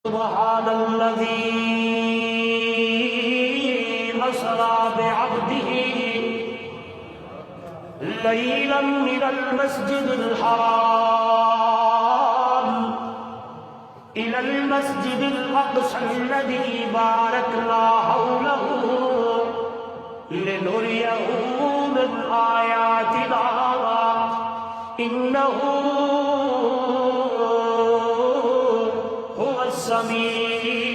सुब्हानल्लज़ी असरा बिअब्दिही लैलन मिनल मस्जिदिल हराम इलल मस्जिदिल अक़सल्लज़ी बारकना हौलहू लिनुरियहू मिन आयातिना इन्नहू हुवस समीउल